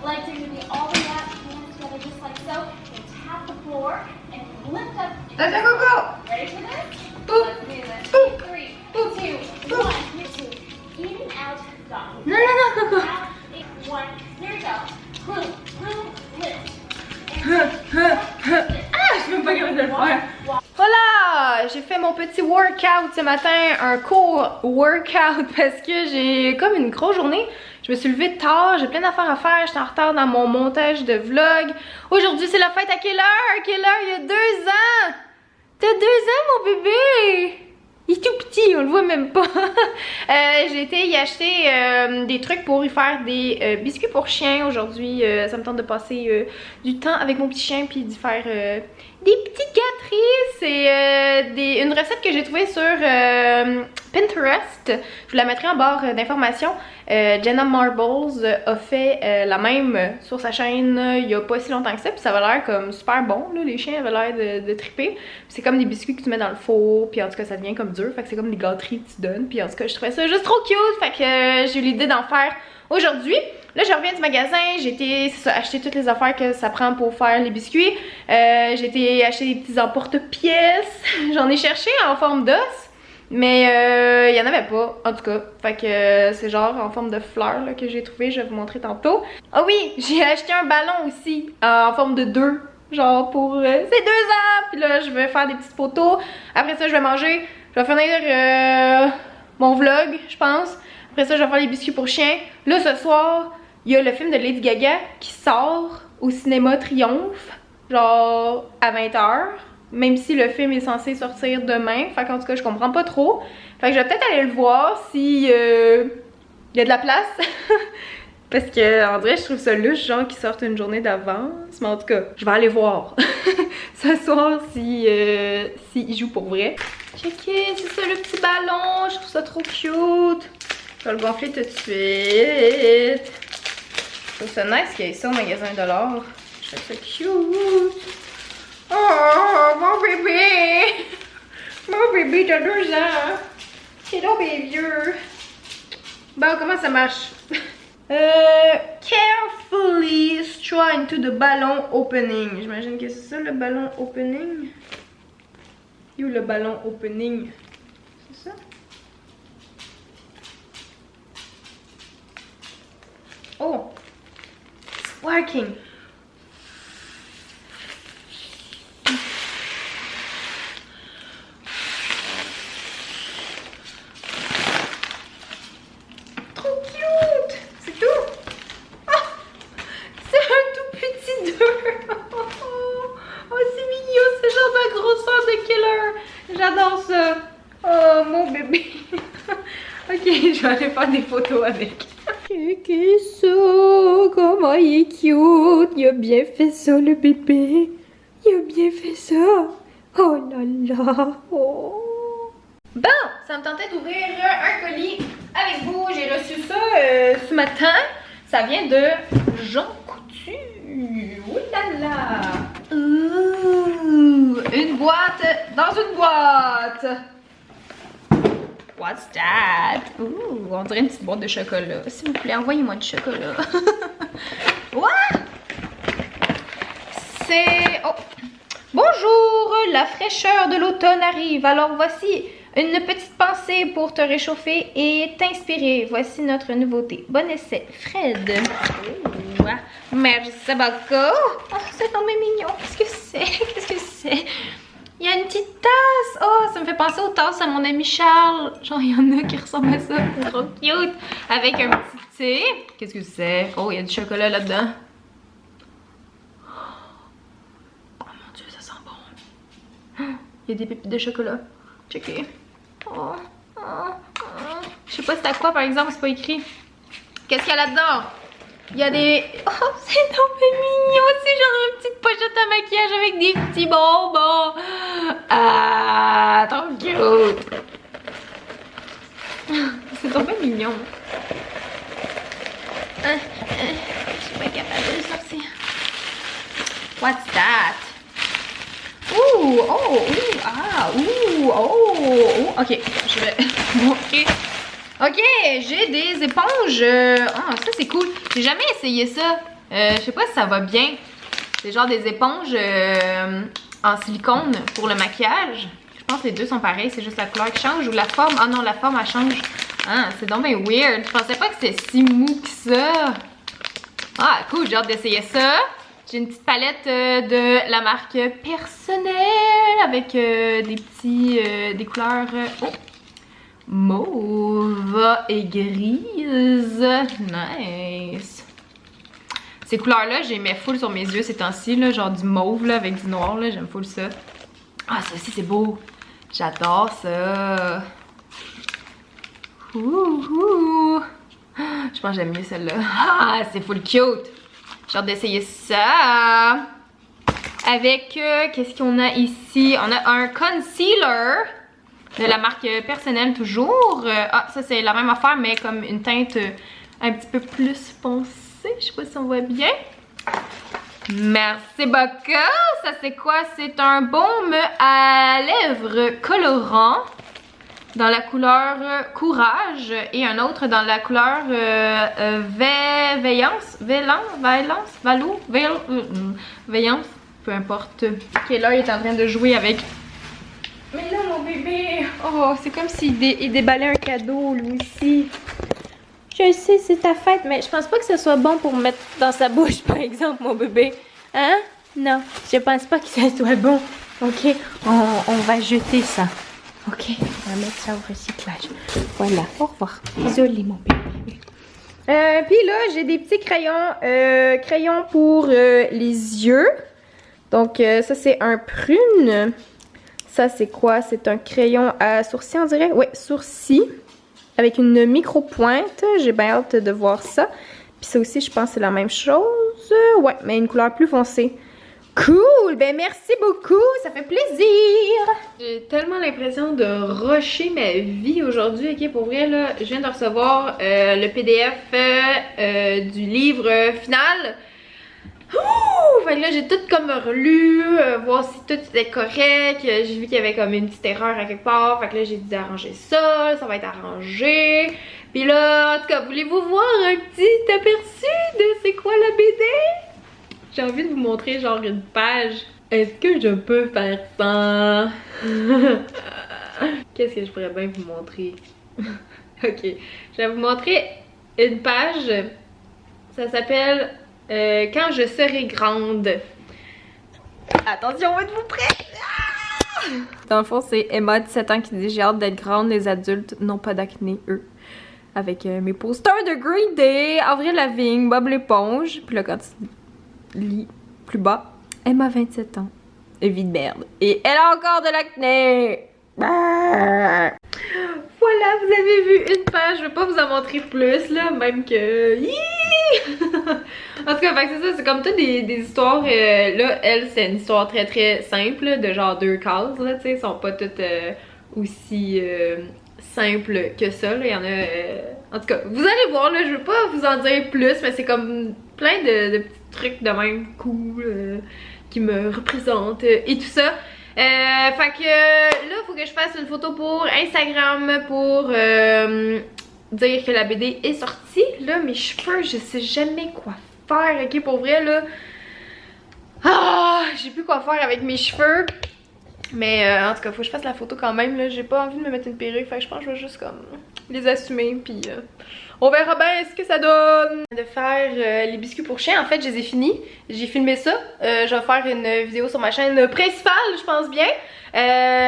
Legs are going to be all the way up, hands together just like so. And tap the floor and lift up. Let's go, go! Ready for this? Boop. Let's do this. Boop. 3, Boop. 2, Boop. 1. Here, 2. Even out, dog. No, no, no, go, go. Out, 1. Here we go. Boom, boom, lift. Ah, je suis même pas capable de le faire. Voilà, j'ai fait mon petit workout ce matin, un court workout parce que j'ai comme une grosse journée. Je me suis levée tard, j'ai plein d'affaires à faire, j'étais en retard dans mon montage de vlog. Aujourd'hui c'est la fête à quelle heure? Quelle heure? Il y a 2 ans! T'as 2 ans mon bébé! Il est tout petit, on le voit même pas. J'ai été y acheter des trucs pour y faire des biscuits pour chiens aujourd'hui. Ça me tente de passer du temps avec mon petit chien puis d'y faire des petites gâteries. C'est une recette que j'ai trouvée sur Pinterest. Je vous la mettrai en barre d'informations. Jenna Marbles a fait la même sur sa chaîne il y a pas si longtemps que ça. Puis ça avait l'air comme super bon. Là. Les chiens avaient l'air de triper. C'est comme des biscuits que tu mets dans le four. Puis en tout cas, ça devient comme dur. Fait que c'est comme des gâteries que tu donnes. Puis en tout cas, je trouvais ça juste trop cute. Fait que j'ai eu l'idée d'en faire aujourd'hui. Là, je reviens du magasin. J'ai été acheter toutes les affaires que ça prend pour faire les biscuits. J'ai été acheter des petits emporte-pièces. J'en ai cherché en forme d'os. Mais il y en avait pas, en tout cas. Fait que c'est genre en forme de fleur là, que j'ai trouvé. Je vais vous montrer tantôt. Ah oui, j'ai acheté un ballon aussi en forme de 2. Genre pour ces 2 ans. Puis là, je vais faire des petites photos. Après ça, je vais manger. Je vais finir mon vlog, je pense. Après ça, je vais faire les biscuits pour chiens. Là, ce soir, il y a le film de Lady Gaga qui sort au cinéma Triomphe. Genre à 20h. Même si le film est censé sortir demain. Fait qu'en tout cas, je comprends pas trop. Fait que je vais peut-être aller le voir si y a de la place. Parce que en vrai, je trouve ça louche, genre qu'ils sortent une journée d'avance. Mais en tout cas, je vais aller voir ce soir si il joue pour vrai. Checkez, c'est ça le petit ballon. Je trouve ça trop cute. Je vais le gonfler tout de suite. Je trouve ça nice qu'il y ait ça au magasin de l'art. Je trouve ça cute. Oh, mon bébé! Mon bébé de 2 ans! C'est donc bien vieux! Bon, comment ça marche? Carefully straw into the ballon opening. J'imagine que c'est ça le ballon opening. Et où le ballon opening? C'est ça? Oh! It's working! J'adore ça! Oh mon bébé! Ok, je vais aller faire des photos avec. Checkez ça! Comment il est cute! Il a bien fait ça le bébé! Il a bien fait ça! Oh là là! Oh. Bon! Ça me tentait d'ouvrir un colis avec vous. J'ai reçu ça ce matin. Ça vient de Jean Coutu. Ouh là là! Ouh, une boîte dans une boîte. What's that? Ouh, on dirait une petite boîte de chocolat. S'il vous plaît, envoyez-moi du chocolat. What? C'est... Oh! Bonjour, la fraîcheur de l'automne arrive. Alors voici une petite pensée pour te réchauffer et t'inspirer. Voici notre nouveauté. Bon essai, Fred. Ouh, merci beaucoup. Oh, c'est tombé mignon. Qu'est-ce que c'est? Qu'est-ce que c'est? Il y a une petite tasse. Oh, ça me fait penser aux tasses à mon ami Charles. Genre, il y en a qui ressemblent à ça. C'est trop cute. Avec un petit thé. Qu'est-ce que c'est? Oh, il y a du chocolat là-dedans. Oh mon Dieu, ça sent bon. Il y a des pépites de chocolat. Checkez. Oh, oh, oh. Je sais pas c'est à quoi, par exemple, c'est pas écrit. Qu'est-ce qu'il y a là-dedans? Il y a des... Oh, c'est tombé mignon! C'est genre une petite pochette à maquillage avec des petits bonbons! Ah, trop cute! C'est tombé mignon! Je suis pas capable de le sortir. What's that? Ouh! Oh! Ouh! Ah! Ouh! Oh! Oh! Ok, je vais montrer. Ok, j'ai des éponges. Ah, ça c'est cool. J'ai jamais essayé ça. Je sais pas si ça va bien. C'est genre des éponges en silicone pour le maquillage. Je pense que les deux sont pareils, c'est juste la couleur qui change ou la forme. Ah non, la forme elle change. Ah, c'est donc bien weird. Je pensais pas que c'était si mou que ça. Ah, cool, j'ai hâte d'essayer ça. J'ai une petite palette de la marque Personnelle avec des couleurs mauve et grise. Nice. Ces couleurs-là, j'ai mis full sur mes yeux ces temps-ci, genre du mauve là, avec du noir, j'aime full ça. Ah, ça aussi c'est beau. J'adore ça. Ouh. Je pense que j'aime mieux celle-là. Ah, c'est full cute. J'ai hâte d'essayer ça. Avec, qu'est-ce qu'on a ici? On a un concealer de la marque Personnelle toujours. Ah, ça c'est la même affaire, mais comme une teinte un petit peu plus foncée. Je sais pas si on voit bien. Merci beaucoup. Ça c'est quoi? C'est un baume à lèvres colorant dans la couleur Courage et un autre dans la couleur Veillance, peu importe. Ok, là il est en train de jouer avec. Mais là mon bébé, oh c'est comme s'il déballait un cadeau lui aussi. Je sais c'est ta fête, mais je pense pas que ce soit bon pour mettre dans sa bouche par exemple mon bébé. Hein? Non, je pense pas que ça soit bon. Ok, on va jeter ça. Ok, on va mettre ça au recyclage. Voilà, au revoir. Désolée mon bébé. Puis là, j'ai des petits crayons pour les yeux. Donc ça c'est un prune. Ça c'est quoi? C'est un crayon à sourcils on dirait? Ouais, sourcils. Avec une micro-pointe. J'ai bien hâte de voir ça. Puis ça aussi, je pense que c'est la même chose. Ouais, mais une couleur plus foncée. Cool! Ben merci beaucoup, ça fait plaisir! J'ai tellement l'impression de rusher ma vie aujourd'hui, ok? Pour vrai, là, je viens de recevoir le PDF du livre final. Ouh! Fait que là, j'ai tout comme relu, voir si tout était correct. J'ai vu qu'il y avait comme une petite erreur à quelque part. Fait que là, j'ai dit d'arranger ça, ça va être arrangé. Puis là, en tout cas, voulez-vous voir un petit aperçu de c'est quoi la BD? J'ai envie de vous montrer genre une page. Est-ce que je peux faire ça? Qu'est-ce que je pourrais bien vous montrer? Ok, je vais vous montrer une page. Ça s'appelle Quand je serai grande. Attention, êtes-vous prêts? Ah! Dans le fond, c'est Emma, 17 ans, qui dit j'ai hâte d'être grande, les adultes n'ont pas d'acné, eux. Avec mes posters de Green Day, Avril Lavigne, Bob l'éponge. Puis là, quand tu lis plus bas, Emma, 27 ans, vie de merde. Et elle a encore de l'acné. Voilà, vous avez vu une page. Je vais pas vous en montrer plus, là, même que... En tout cas, c'est ça, c'est comme toutes des histoires. Là, elle, c'est une histoire très très simple, de genre 2 cases, là, tu sais. Elles sont pas toutes aussi simples que ça, là. Il y en a... En tout cas, vous allez voir, là, je veux pas vous en dire plus, mais c'est comme plein de petits trucs de même cool qui me représentent et tout ça. Fait que là, faut que je fasse une photo pour Instagram pour dire que la BD est sortie. Là, mes cheveux, je sais jamais quoi faire, ok, pour vrai, là. Ah, j'ai plus quoi faire avec mes cheveux. Mais en tout cas, faut que je fasse la photo quand même, là. J'ai pas envie de me mettre une perruque, fait que je pense que je vais juste comme les assumer, puis on verra bien ce que ça donne. De faire les biscuits pour chien, en fait, je les ai finis. J'ai filmé ça. Je vais faire une vidéo sur ma chaîne principale, je pense bien.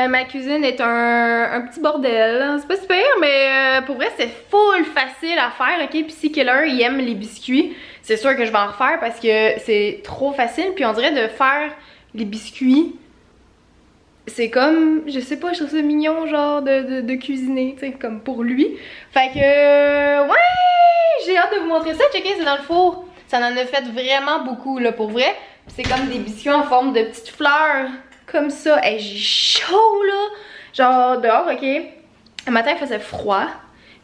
Ma cuisine est un petit bordel. C'est pas super, mais pour vrai, c'est full facile à faire, ok? Puis si quelqu'un il aime les biscuits, c'est sûr que je vais en refaire parce que c'est trop facile. Puis on dirait de faire les biscuits, c'est comme, je sais pas, je trouve ça mignon genre de cuisiner, tu sais, comme pour lui. Fait que, ouais, j'ai hâte de vous montrer ça. Checkez, c'est dans le four. Ça en a fait vraiment beaucoup, là, pour vrai. C'est comme des biscuits en forme de petites fleurs, comme ça. Hey, j'ai chaud, là. Genre, dehors, ok. Le matin, il faisait froid.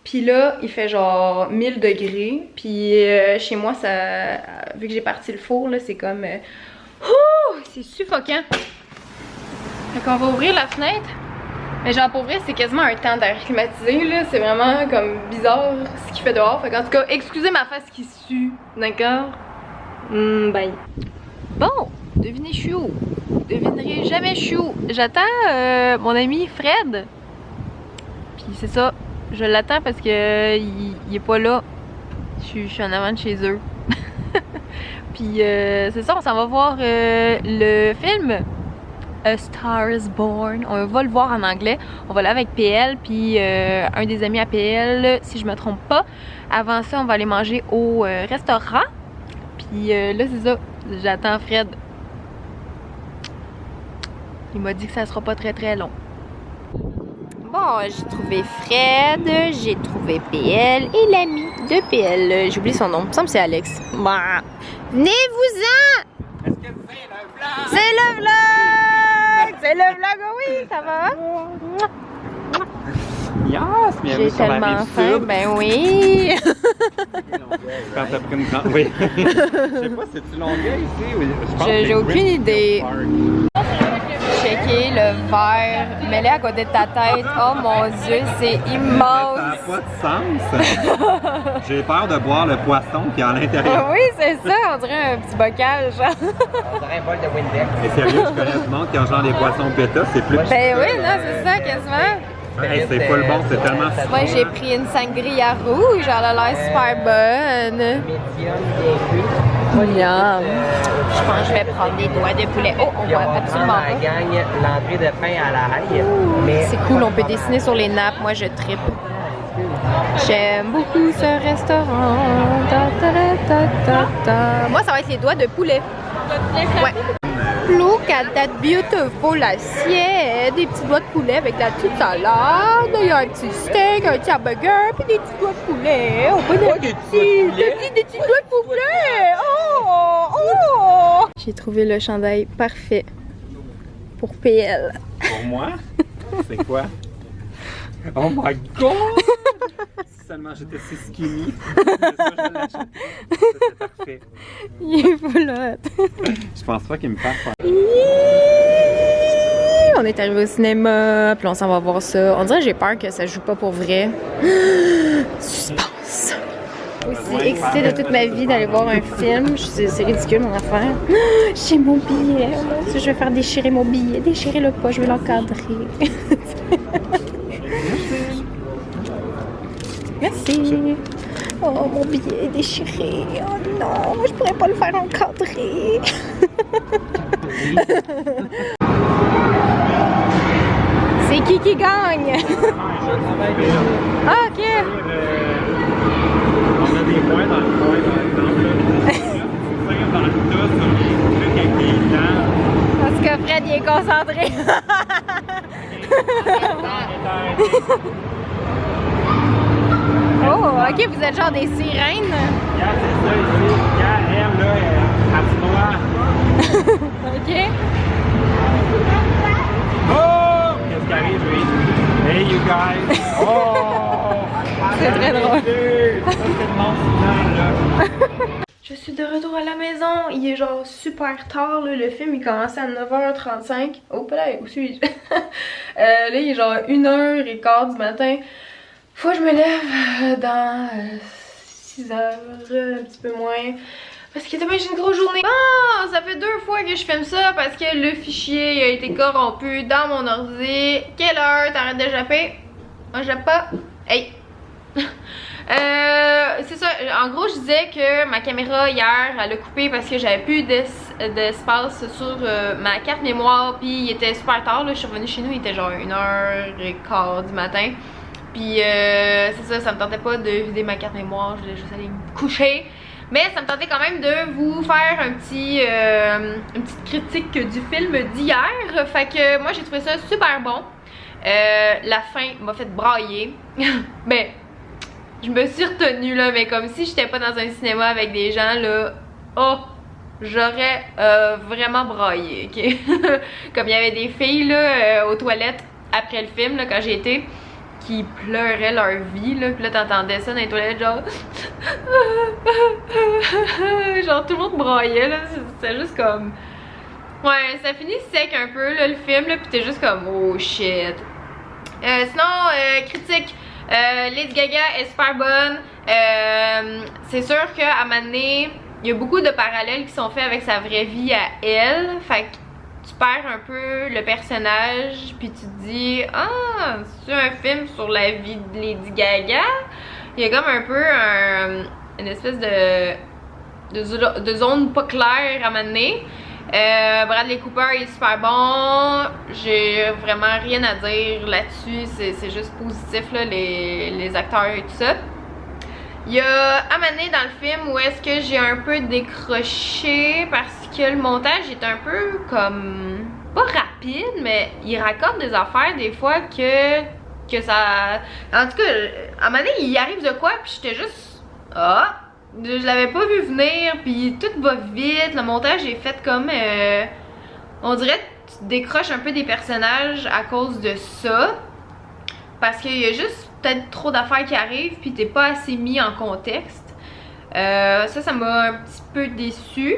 Puis là, il fait genre 1000 degrés. Puis chez moi, ça, vu que j'ai parti le four, là, c'est comme... c'est suffocant. Fait qu'on va ouvrir la fenêtre. Mais genre pour vrai, c'est quasiment un temps d'air climatisé, là. C'est vraiment comme bizarre ce qu'il fait dehors. Fait qu'en tout cas, excusez ma face qui sue, d'accord? Bye. Bon, devinez je suis où? Vous devinerez jamais je suis où. J'attends mon ami Fred. Puis c'est ça, je l'attends parce que il est pas là. Je suis en avant de chez eux. Puis c'est ça, on s'en va voir le film A Star is Born. On va le voir en anglais. On va aller avec PL, puis un des amis à PL, si je me trompe pas. Avant ça, on va aller manger au restaurant. Puis là, c'est ça. J'attends Fred. Il m'a dit que ça sera pas très très long. Bon, j'ai trouvé Fred, j'ai trouvé PL et l'ami de PL. J'ai oublié son nom. Il me semble que c'est Alex. Bah. Venez-vous-en! Est-ce que c'est le vlog? C'est le vlog! C'est le vlog, oh oui, ça va? Yes, J'ai tellement faim, ben oui! Quand t'as pris une grande... Oui. Je sais pas, c'est-tu Longueuil ici? Je pense que J'ai c'est aucune Griffith idée. Park. Checker le verre, mets-le à côté de ta tête. Oh mon Dieu, c'est Ça immense! n'a pas de sens. J'ai peur de boire le poisson qui est à l'intérieur. Oui, c'est ça, on dirait un petit bocal, genre. On dirait un bol de Windex. Mais sérieux, je connais du monde qui a genre des poissons bêta, c'est plus petit. Ben oui, non, c'est ça, quasiment. Hey, c'est pas le bon, c'est tellement... Moi, j'ai pris une sangria rouge, elle a l'air super bonne. Médium, bien cuit. Yum. Je pense que je vais prendre des doigts de poulet. Oh, on Puis voit va absolument prendre la pas. gang l'entrée de pain à l'ail. Mais C'est cool, on peut dessiner sur les nappes. Moi, je trippe. J'aime beaucoup ce restaurant. Ta, ta, ta, ta, ta. Moi, ça va être les doigts de poulet. Ouais. Look at that beautiful assiette. Des petits doigts de poulet avec la petite salade. Il y a un petit steak, un petit hamburger, puis des petits doigts de poulet. Oh, bon appétit. Des petits doigts de poulet. Oh, oh. J'ai trouvé le chandail parfait pour PL. Pour moi? C'est quoi? Oh my god! Si seulement j'étais si skinny. Je l'achète. Ça, c'est parfait. Il est full hot. Je pense pas qu'il me fasse faire. On est arrivé au cinéma, puis on s'en va voir ça. On dirait que j'ai peur que ça joue pas pour vrai. Suspense. Aussi excitée de toute ma vie d'aller voir un film. C'est ridicule mon affaire. J'ai mon billet. Je vais faire déchirer mon billet. Déchirez-le pas, je vais l'encadrer. Merci. Oh, mon billet est déchiré. Oh non, je pourrais pas le faire encadrer. C'est qui gagne? Ah, ok. On a des points dans le coin, par exemple. Dans le tas, sur les trucs avec des dents. Parce que Fred, il est concentré. Oh, ok, vous êtes genre des sirènes. Regarde, c'est ça ici. Regarde, elle, là, elle se noie. Ok. Oh! Qu'est-ce qui arrive, lui? Hey, you guys! Oh! C'est très drôle. Ça, c'est le monde final, là. Je suis de retour à la maison. Il est genre super tard, là. Le film il commence à 9h35. Oh, là, où suis-je? Là, il est genre 1h15 du matin. Faut que je me lève dans 6h, un petit peu moins. Parce que demain j'ai une grosse journée. Ah, ça fait 2 fois que je filme ça parce que le fichier a été corrompu dans mon ordi. Quelle heure? T'arrêtes de japper? Moi, je jappe pas. Hey! C'est ça, en gros je disais que ma caméra hier elle a coupé parce que j'avais plus d'espace sur ma carte mémoire, puis il était super tard là, je suis revenue chez nous, il était genre 1h15 du matin, puis c'est ça, ça me tentait pas de vider ma carte mémoire, je voulais juste aller me coucher, mais ça me tentait quand même de vous faire un petit, une petite critique du film d'hier, fait que moi j'ai trouvé ça super bon. La fin m'a fait brailler. Ben, je me suis retenue là, mais comme si j'étais pas dans un cinéma avec des gens là, oh, j'aurais vraiment braillé, ok? Comme il y avait des filles là aux toilettes après le film là, quand j'ai été, qui pleuraient leur vie là, puis là t'entendais ça dans les toilettes genre genre tout le monde braillait là, c'était juste comme, ouais, ça finit sec un peu là le film là, puis t'es juste comme oh shit. Sinon, critique, Lady Gaga est super bonne. C'est sûr qu'à un moment donné, il y a beaucoup de parallèles qui sont faits avec sa vraie vie à elle. Fait que tu perds un peu le personnage, puis tu te dis ah, c'est un film sur la vie de Lady Gaga. Il y a comme un peu une espèce de zone pas claire à m'amener. Bradley Cooper est super bon. J'ai vraiment rien à dire là-dessus. C'est juste positif là, les acteurs et tout ça. Il y a à m'amener dans le film où est-ce que j'ai un peu décroché parce que le montage est un peu comme pas rapide, mais il raconte des affaires des fois que ça. En tout cas, à un moment donné, il arrive de quoi, puis j'étais juste ah, je l'avais pas vu venir, puis tout va vite. Le montage est fait comme on dirait que tu décroches un peu des personnages à cause de ça, parce qu'il y a juste peut-être trop d'affaires qui arrivent puis t'es pas assez mis en contexte. Ça m'a un petit peu déçu.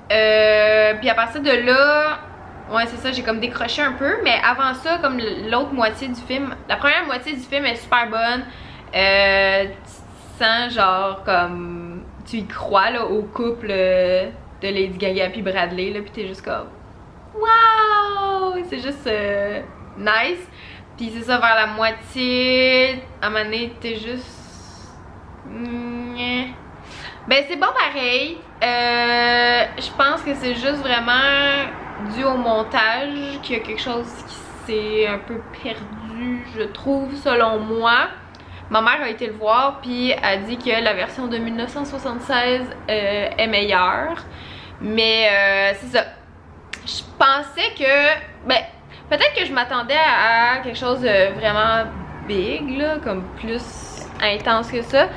Puis à partir de là, ouais c'est ça, j'ai comme décroché un peu. Mais avant ça, comme l'autre moitié du film, la première moitié du film est super bonne. Tu sens genre comme tu y crois là au couple de Lady Gaga puis Bradley là, puis t'es juste comme wow, c'est juste nice. Puis c'est ça, vers la moitié, à un moment donné, t'es juste... Ben c'est bon pareil. Je pense que c'est juste vraiment dû au montage qu'il y a quelque chose qui s'est un peu perdu, je trouve, selon moi. Ma mère a été le voir, puis a dit que la version de 1976 est meilleure. Mais c'est ça. Je pensais que... Ben, peut-être que je m'attendais à quelque chose de vraiment big, là, comme plus intense que ça.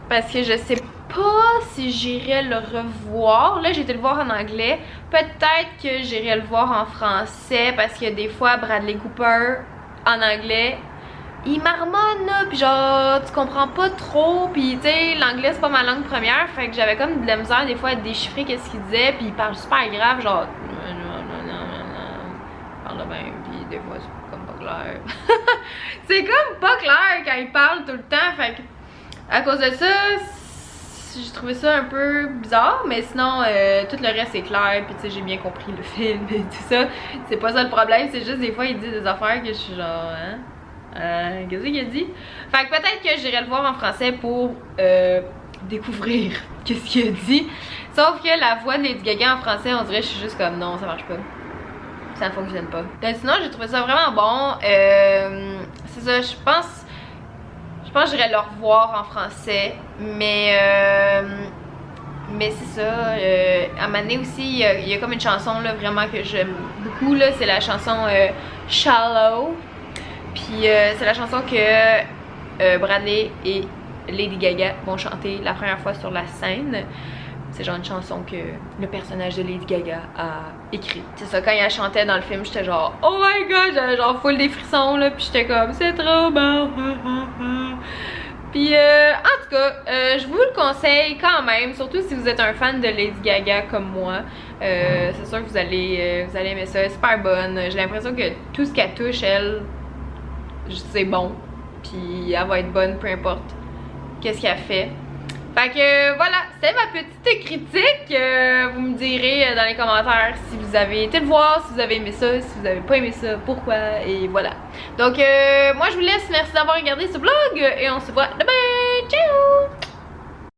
Parce que je sais pas si j'irais le revoir. Là, j'ai été le voir en anglais. Peut-être que j'irais le voir en français parce que des fois, Bradley Cooper, en anglais, il marmonne, là, pis genre, tu comprends pas trop. Pis tu sais, l'anglais, c'est pas ma langue première. Fait que j'avais comme de la misère des fois à déchiffrer qu'est-ce qu'il disait. Pis il parle super grave, genre... Ben, puis des fois c'est comme pas clair. C'est comme pas clair quand il parle tout le temps, fait que à cause de ça, j'ai trouvé ça un peu bizarre, mais sinon tout le reste est clair, puis tu sais j'ai bien compris le film et tout ça. C'est pas ça le problème, c'est juste des fois il dit des affaires que je suis genre qu'est-ce qu'il a dit? Fait que peut-être que j'irai le voir en français pour découvrir qu'est-ce qu'il a dit. Sauf que la voix de Lady Gaga en français, on dirait que je suis juste comme non, ça marche pas. Ça ne fonctionne pas. Sinon, j'ai trouvé ça vraiment bon. C'est ça, je pense que j'irais le revoir en français. Mais c'est ça. À un moment donné aussi, il y a comme une chanson là, vraiment que j'aime beaucoup. C'est la chanson Shallow. Puis c'est la chanson que Bradley et Lady Gaga vont chanter la première fois sur la scène. C'est genre une chanson que le personnage de Lady Gaga a écrit. C'est ça, quand elle chantait dans le film, j'étais genre oh my god, j'avais genre full des frissons là, puis j'étais comme c'est trop bon. Puis en tout cas, je vous le conseille quand même, surtout si vous êtes un fan de Lady Gaga comme moi. C'est sûr que vous allez aimer ça, elle est super bonne. J'ai l'impression que tout ce qu'elle touche, elle, c'est bon. Puis elle va être bonne peu importe qu'est-ce qu'elle fait. Fait que voilà, c'est ma petite critique. Vous me direz dans les commentaires si vous avez été le voir, si vous avez aimé ça, si vous avez pas aimé ça, pourquoi, et voilà. Donc moi je vous laisse, merci d'avoir regardé ce vlog et on se voit demain. Ciao!